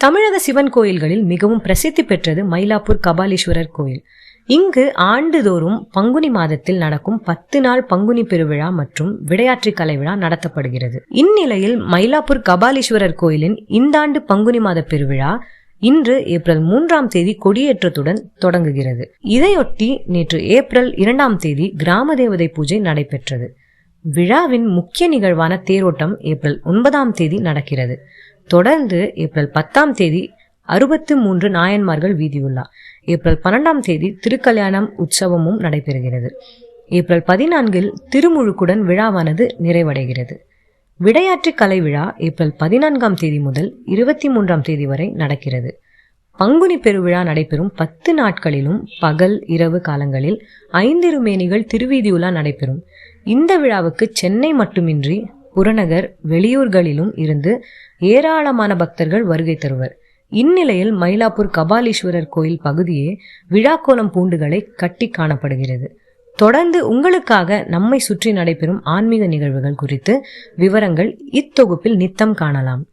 தமிழக சிவன் கோயில்களில் மிகவும் பிரசித்தி பெற்றது மயிலாப்பூர் கபாலீஸ்வரர் கோயில். இங்கு ஆண்டுதோறும் பங்குனி மாதத்தில் நடக்கும் 10 நாள் பங்குனி பெருவிழா மற்றும் விடையாற்றி கலை விழா நடத்தப்படுகிறது. இந்நிலையில் மயிலாப்பூர் கபாலீஸ்வரர் கோயிலின் இந்த ஆண்டு பங்குனி மாத பெருவிழா இன்று ஏப்ரல் 3ஆம் தேதி கொடியேற்றத்துடன் தொடங்குகிறது. இதையொட்டி நேற்று ஏப்ரல் 2ஆம் தேதி கிராம தேவதை பூஜை நடைபெற்றது. விழாவின் முக்கிய நிகழ்வான தேரோட்டம் ஏப்ரல் 9ஆம் தேதி நடக்கிறது. தொடர்ந்து ஏப்ரல் 10ஆம் தேதி 63 நாயன்மார்கள் வீதியுலா, ஏப்ரல் 12ஆம் தேதி திருக்கல்யாணம் உற்சவமும் நடைபெறுகிறது. ஏப்ரல் 14இல் திருமுழுக்குடன் விழாவானது நிறைவடைகிறது. விடையாற்றி கலை விழா ஏப்ரல் 14ஆம் தேதி முதல் 23ஆம் தேதி வரை நடக்கிறது. பங்குனி பெருவிழா நடைபெறும் 10 நாட்களிலும் பகல் இரவு காலங்களில் 5 திருமேனிகள் திருவீதியுலா நடைபெறும். இந்த விழாவுக்கு சென்னை மட்டுமின்றி புறநகர் வெளியூர்களிலும் இருந்து ஏராளமான பக்தர்கள் வருகை தருவர். இந்நிலையில் மயிலாப்பூர் கபாலீஸ்வரர் கோயில் பகுதியே விழாக்கோலம் பூண்டுகளை கட்டி காணப்படுகிறது. தொடர்ந்து உங்களுக்காக நம்மை சுற்றி நடைபெறும் ஆன்மீக நிகழ்வுகள் குறித்து விவரங்கள் இத்தொகுப்பில் நித்தம் காணலாம்.